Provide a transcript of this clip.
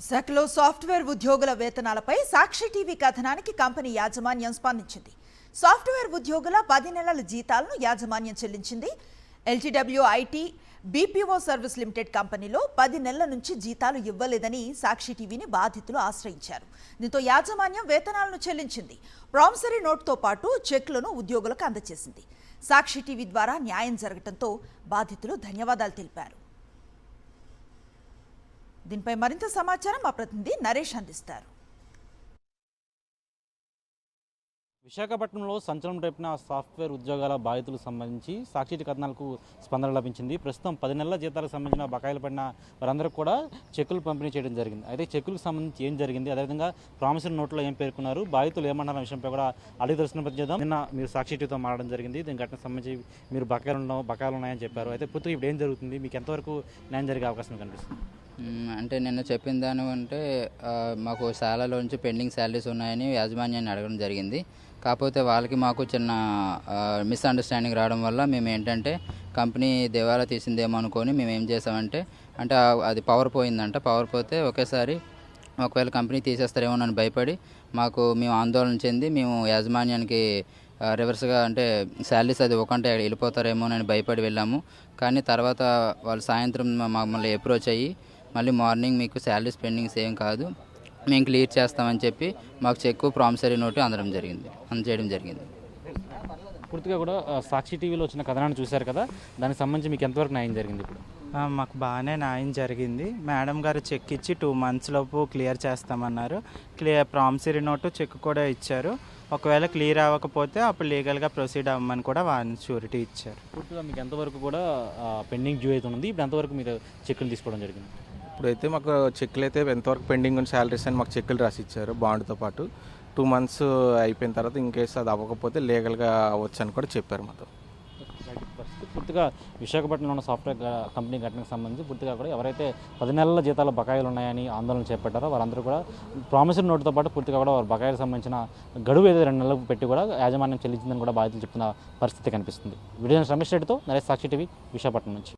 విశాఖలో సాఫ్ట్వేర్ ఉద్యోగుల వేతనాలపై సాక్షి టీవీ కథనానికి కంపెనీ యాజమాన్యం స్పందించింది. సాఫ్ట్వేర్ ఉద్యోగుల 10 నెలల జీతాలను యాజమాన్యం చెల్లించింది. ఎల్టీడబ్ల్యూ ఐటీ బీపీఓ సర్వీస్ లిమిటెడ్ కంపెనీలో 10 నెలల నుంచి జీతాలు ఇవ్వలేదని సాక్షి టీవీని బాధితులు ఆశ్రయించారు. దీంతో యాజమాన్యం వేతనాలను చెల్లించింది. ప్రామిసరీ నోట్తో పాటు చెక్లను ఉద్యోగులకు అందజేసింది. సాక్షి టీవీ ద్వారా న్యాయం జరగడంతో బాధితులు ధన్యవాదాలు తెలిపారు. దీనిపై మరింత సమాచారం మా ప్రతినిధి నరేష్ అందిస్తారు. విశాఖపట్నంలో సంచలనం రేపిన సాఫ్ట్వేర్ ఉద్యోగాల బాధితులకు సంబంధించి సాక్షి కథనాలకు స్పందన లభించింది. ప్రస్తుతం 10 నెలల జీతాలకు సంబంధించిన బకాయిలు పడిన వారందరూ కూడా చెక్కులు పంపిణీ చేయడం జరిగింది. అయితే చెక్కులకు సంబంధించి ఏం జరిగింది, అదేవిధంగా ప్రామిసరీ నోట్లో ఏం పేర్కొన్నారు, బాధితులు ఏమన్నారన్న విషయంపై కూడా అడిగి తెలుసుకున్న ప్రతిచేద్దాం. నిన్న మీరు సాక్షి టీవీతో మాట్లాడడం జరిగింది. దీని ఘటనకు సంబంధించి మీరు బకాయిలు ఉన్నాయని చెప్పారు. అయితే పూర్తిగా ఇప్పుడు ఏం జరుగుతుంది, మీకు ఎంతవరకు న్యాయం జరిగే అవకాశం కనిపిస్తుంది? అంటే నిన్న చెప్పిన దాని అంటే మాకు శాలలోంచి పెండింగ్ శాలరీస్ ఉన్నాయని యాజమాన్యాన్ని అడగడం జరిగింది. కాకపోతే వాళ్ళకి మాకు చిన్న మిస్అండర్స్టాండింగ్ రావడం వల్ల మేము ఏంటంటే కంపెనీ దివాలా తీసిందేమో అనుకొని మేము ఏం చేసామంటే అది పవర్ పోయిందంట. పవర్ పోతే ఒకేసారి ఒకవేళ కంపెనీ తీసేస్తారేమో అని భయపడి మేము ఆందోళన చెంది మేము యాజమాన్యానికి రివర్స్గా అంటే శాలరీస్ అది ఒకంటే వెళ్ళిపోతారేమో అని భయపడి వెళ్ళాము. కానీ తర్వాత వాళ్ళు సాయంత్రం మమ్మల్ని అప్రోచ్ అయ్యి మళ్ళీ మార్నింగ్ మీకు శాలరీస్ పెండింగ్స్ ఏం కాదు, మేము క్లియర్ చేస్తామని చెప్పి మాకు చెక్కు ప్రామిసరీ నోటు అందజేయడం జరిగింది. పూర్తిగా కూడా సాక్షి టీవీలో వచ్చిన కథనాన్ని చూశారు కదా, దానికి సంబంధించి మీకు ఎంతవరకు న్యాయం జరిగింది? ఇప్పుడు మాకు బాగానే న్యాయం జరిగింది. మేడం గారు చెక్ ఇచ్చి 2 months లోపు క్లియర్ చేస్తామన్నారు. ప్రామిసరీ నోటు చెక్ కూడా ఇచ్చారు. ఒకవేళ క్లియర్ అవ్వకపోతే అప్పుడు లీగల్గా ప్రొసీడ్ అవ్వమని కూడా వారిని షూరిటీ ఇచ్చారు. పూర్తిగా మీకు ఎంతవరకు కూడా పెండింగ్ డ్యూ అయితే ఉంది, ఇప్పుడు ఎంతవరకు మీరు చెక్కులు తీసుకోవడం జరిగింది? ఇప్పుడైతే మాకు చెక్కులు అయితే ఎంతవరకు పెండింగ్ ఉన్న శాలరీస్ అని మాకు చెక్కులు రాసి ఇచ్చారు బాండ్తో పాటు. 2 months అయిపోయిన తర్వాత ఇన్కేస్ అది అవ్వకపోతే లీగల్గా అవ్వచ్చు అని కూడా చెప్పారు మాతో. పూర్తిగా విశాఖపట్నంలో ఉన్న సాఫ్ట్వేర్ కంపెనీ ఘటనకు సంబంధించి పూర్తిగా కూడా ఎవరైతే 10 నెలల జీతాల బకాయిలు ఉన్నాయని ఆందోళన చేపట్టారో వారందరూ కూడా ప్రామిసరీ నోటుతో పాటు పూర్తిగా కూడా వారి బకాయిలకు సంబంధించిన గడువు ఏదో 2 నెలలకు పెట్టి కూడా యాజమాన్యం చెల్లించిందని కూడా బాధితులు చెప్తున్న పరిస్థితి కనిపిస్తుంది. వీడియో రమేష్ రెడ్డితో నరేష్, సాక్షి టీవీ, విశాఖపట్నం నుంచి.